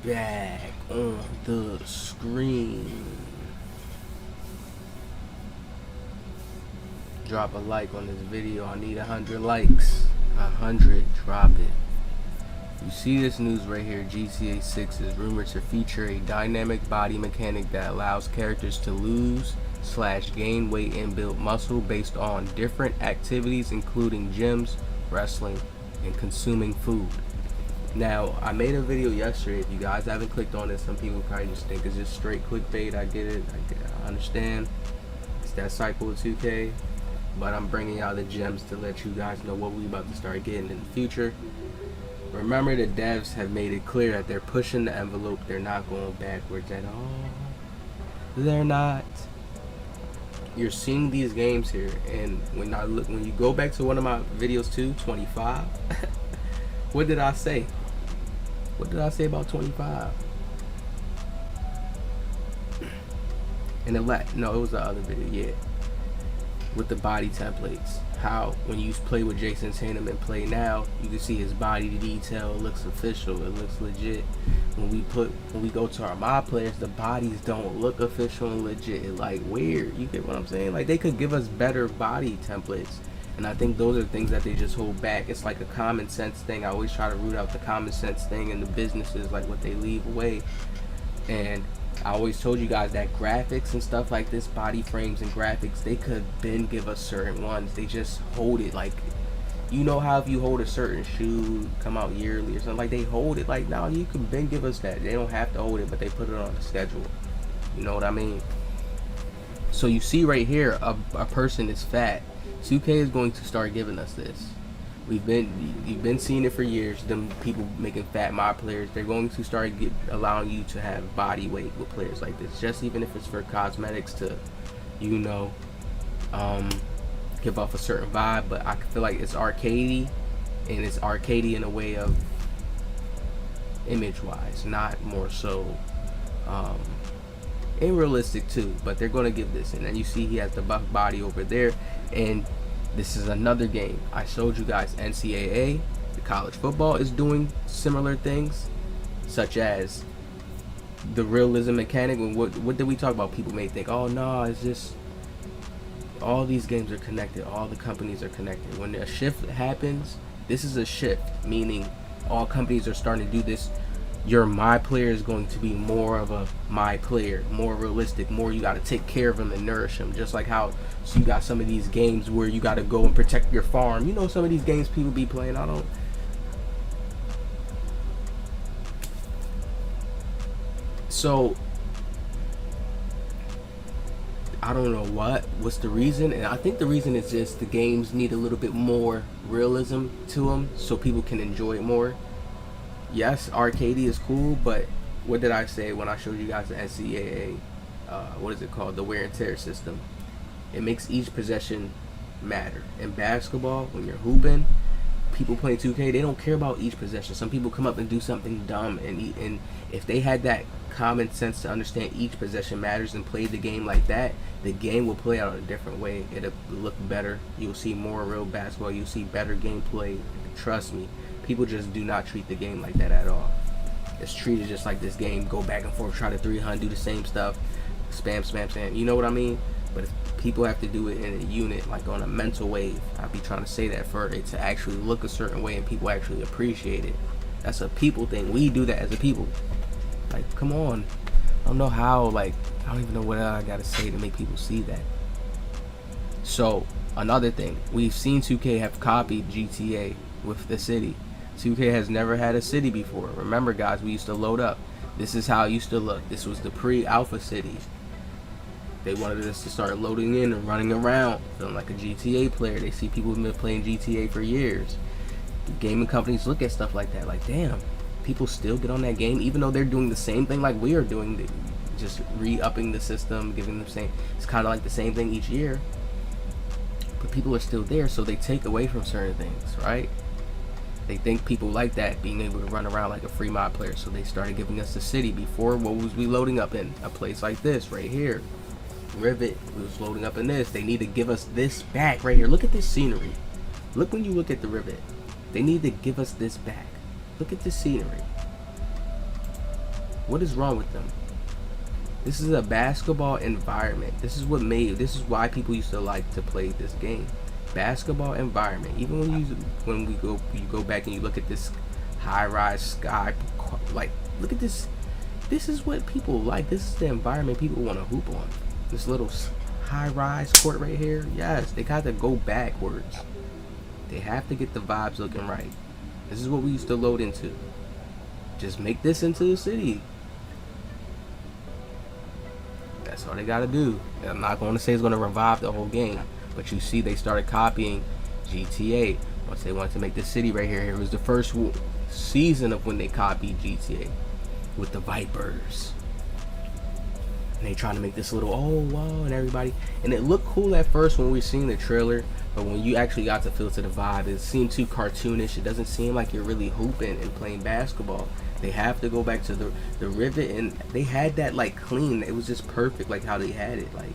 back on the screen. Drop a like on this video. I need 100 likes. 100. Drop it. You see this news right here. GTA 6 is rumored to feature a dynamic body mechanic that allows characters to lose/gain weight and build muscle based on different activities, including gyms, wrestling, and consuming food. Now, I made a video yesterday. If you guys haven't clicked on it, some people probably just think it's just straight clickbait. I get it. I understand. It's that cycle of 2K. But I'm bringing out the gems to let you guys know what we about to start getting in the future. Remember, the devs have made it clear that they're pushing the envelope. They're not going backwards at all. They're not. You're seeing these games here, and when you go back to one of my videos too, 25. What did I say? What did I say about 25? And it was the other video, yeah. With the body templates. How when you play with Jason Tatum and play now, you can see his body detail. It looks official. It looks legit. When we go to our mod players, the bodies don't look official and legit. It's like weird. You get what I'm saying? Like, they could give us better body templates. And I think those are things that they just hold back. It's like a common sense thing. I always try to root out the common sense thing in the businesses, like what they leave away. And I always told you guys that graphics and stuff like this, body frames and graphics, they could then give us certain ones. They just hold it like, you know how if you hold a certain shoe, come out yearly or something, like they hold it like, now you can then give us that. They don't have to hold it, but they put it on the schedule. You know what I mean? So you see right here, a person is fat. 2K is going to start giving us this. You've been seeing it for years. Them people making fat mod players. They're going to start allowing you to have body weight with players like this. Just even if it's for cosmetics to, give off a certain vibe. But I feel like it's arcadey, and it's arcadey in a way of image-wise, not more so and realistic too. But they're going to give this, and then you see he has the buff body over there, and this is another game. I showed you guys NCAA, the college football is doing similar things, such as the realism mechanic. And what did we talk about? People may think, oh no, it's just all these games are connected, all the companies are connected. When a shift happens, this is a shift, meaning all companies are starting to do this. Your my player is going to be more of a my player, more realistic, more you got to take care of him and nourish him. Just like how, so you got some of these games where you got to go and protect your farm. You know, some of these games people be playing, so I don't know what's the reason, and I think the reason is just the games need a little bit more realism to them so people can enjoy it more. Yes, arcade is cool, but what did I say when I showed you guys the NCAA? What is it called? The wear and tear system. It makes each possession matter. In basketball, when you're hooping, people playing 2K, they don't care about each possession. Some people come up and do something dumb, and if they had that common sense to understand each possession matters and play the game like that, the game will play out in a different way. It'll look better. You'll see more real basketball. You'll see better gameplay. Trust me. People just do not treat the game like that at all. It's treated just like this game. Go back and forth, try to 300, do the same stuff, spam, spam, spam. You know what I mean? But if people have to do it in a unit, like on a mental wave, I'd be trying to say that for it to actually look a certain way and people actually appreciate it. That's a people thing. We do that as a people. Like, come on. I don't know how, I don't even know what I gotta say to make people see that. So, another thing. We've seen 2K have copied GTA with the city. 2K has never had a city before. Remember, guys, we used to load up. This is how it used to look. This was the pre-alpha cities. They wanted us to start loading in and running around, feeling like a GTA player. They see people who've been playing GTA for years. The gaming companies look at stuff like that, like, damn, people still get on that game, even though they're doing the same thing like we are doing, just re-upping the system, giving them the same. It's kind of like the same thing each year. But people are still there, so they take away from certain things, right? They think people like that, being able to run around like a free mod player, so they started giving us the city. Before, what was we loading up in? A place like this right here, Rivet. We was loading up in this. They need to give us this back right here. Look at this scenery. Look when you look at the Rivet. They need to give us this back. Look at this scenery. What is wrong with them? This is a basketball environment. This is why people used to like to play this game. Basketball environment. Even when you go back and you look at this high-rise sky, like, look at this. This is what people like. This is the environment people want to hoop on. This little high-rise court right here. Yes, they got to go backwards. They have to get the vibes looking right. This is what we used to load into. Just make this into the city. That's all they gotta do. I'm not going to say it's going to revive the whole game, but you see they started copying GTA once they wanted to make this city right here. Here was the first season of when they copied GTA with the Vipers. And they trying to make this little, oh wow, and everybody, and it looked cool at first when we were seeing the trailer, but when you actually got to feel to the vibe, it seemed too cartoonish. It doesn't seem like you're really hooping and playing basketball. They have to go back to the rivet, and they had that like clean. It was just perfect, like how they had it. Like,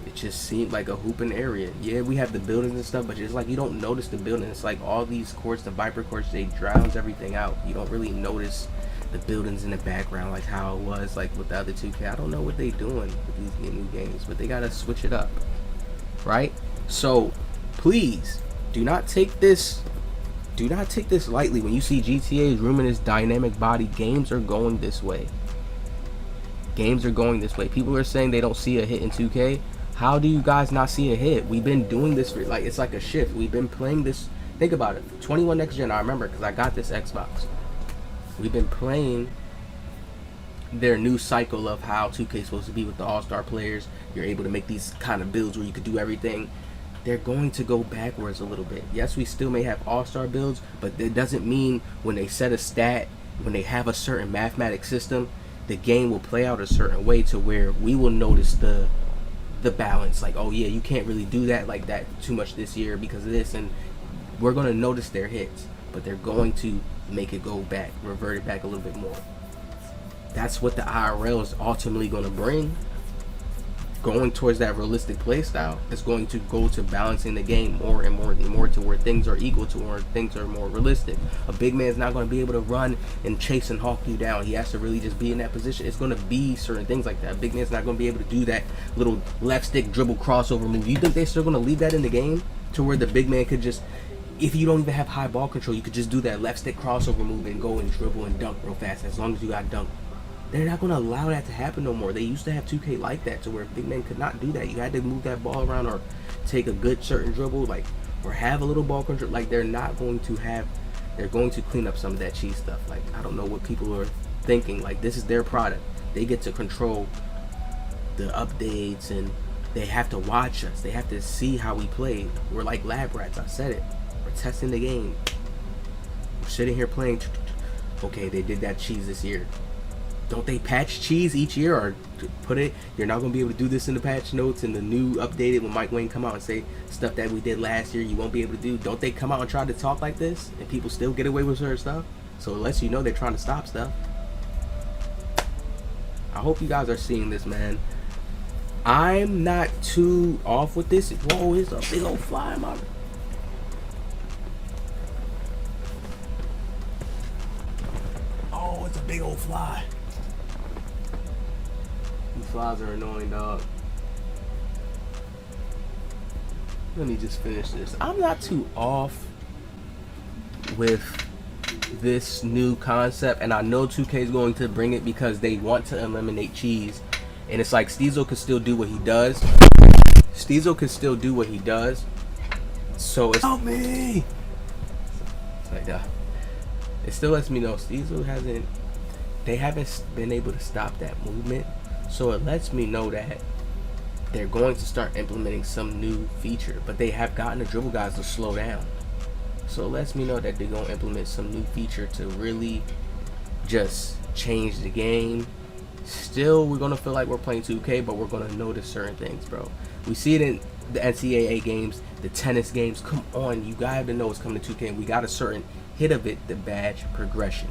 it just seemed like a hooping area. Yeah, we have the buildings and stuff, but it's like you don't notice the building. It's like all these courts, the Viper courts, they drowns everything out. You don't really notice the buildings in the background like how it was like with the other 2K. I don't know what they doing with these new games, but they gotta switch it up, right? So please do not take this lightly. When you see GTA's room in its dynamic body, games are going this way. Games are going this way. People are saying they don't see a hit in 2K. How do you guys not see a hit? We've been doing this for, like, it's like a shift. We've been playing this. Think about it. 21 next gen. I remember because I got this Xbox. We've been playing their new cycle of how 2K is supposed to be with the all-star players. You're able to make these kind of builds where you could do everything. They're going to go backwards a little bit. Yes, we still may have all-star builds, but that doesn't mean when they set a stat, when they have a certain mathematic system, the game will play out a certain way to where we will notice the balance. Like, oh yeah, you can't really do that like that too much this year because of this, and we're going to notice their hits, but they're going to make it go back, revert it back a little bit more. That's what the IRL is ultimately going to bring. Going towards that realistic play style is going to go to balancing the game more and more and more to where things are equal to where things are more realistic. A big man's not going to be able to run and chase and hawk you down. He has to really just be in that position. It's going to be certain things like that. A big man's not going to be able to do that little left stick dribble crossover move. You think they're still going to leave that in the game to where the big man could just, if you don't even have high ball control, you could just do that left stick crossover move and go and dribble and dunk real fast as long as you got dunk. They're not going to allow that to happen no more. They used to have 2K like that to where big men could not do that. You had to move that ball around or take a good certain dribble, like, or have a little ball control. Like, they're not going to have, they're going to clean up some of that cheese stuff. Like, I don't know what people are thinking. Like, this is their product. They get to control the updates and they have to watch us. They have to see how we play. We're like lab rats. I said it. We're testing the game. We're sitting here playing. Okay, they did that cheese this year. Don't they patch cheese each year or put it? You're not going to be able to do this in the patch notes and the new updated when Mike Wayne come out and say stuff that we did last year you won't be able to do. Don't they come out and try to talk like this and people still get away with certain stuff? So it lets you know they're trying to stop stuff. I hope you guys are seeing this, man. I'm not too off with this. Whoa, it's a big old fly in my... Oh, it's a big old fly. These flies are annoying, dog. Let me just finish this. I'm not too off with this new concept, and I know 2K is going to bring it because they want to eliminate cheese. And it's like Steezo could still do what he does. Steezo could still do what he does. So it's help me. It's like that. It still lets me know Steezo hasn't. They haven't been able to stop that movement. So it lets me know that they're going to start implementing some new feature, but they have gotten the dribble guys to slow down. So it lets me know that they're going to implement some new feature to really just change the game. Still, we're going to feel like we're playing 2K, but we're going to notice certain things, bro. We see it in the NCAA games, the tennis games. Come on, you got to know it's coming to 2K. We got a certain hit of it, the badge progression.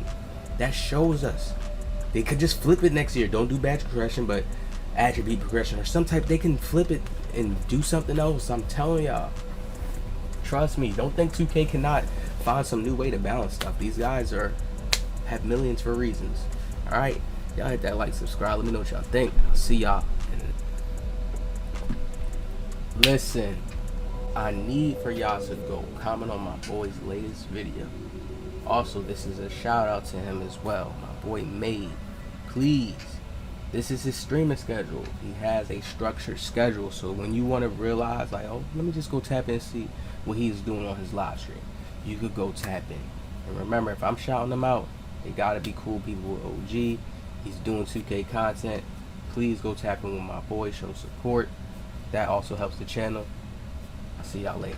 That shows us. They could just flip it next year. Don't do badge progression, but attribute progression or some type. They can flip it and do something else. I'm telling y'all. Trust me. Don't think 2K cannot find some new way to balance stuff. These guys have millions for reasons. Alright, y'all hit that like, subscribe, let me know what y'all think. I'll see y'all. Listen, I need for y'all to go comment on my boy's latest video. Also, this is a shout out to him as well, my boy Made. Please, this is his streaming schedule. He has a structured schedule, so when you want to realize, like, oh, let me just go tap in and see what he's doing on his live stream, you could go tap in. And remember, if I'm shouting them out, they gotta be cool people with OG. He's doing 2K content. Please go tap in with my boy, show support. That also helps the channel. I'll see y'all later.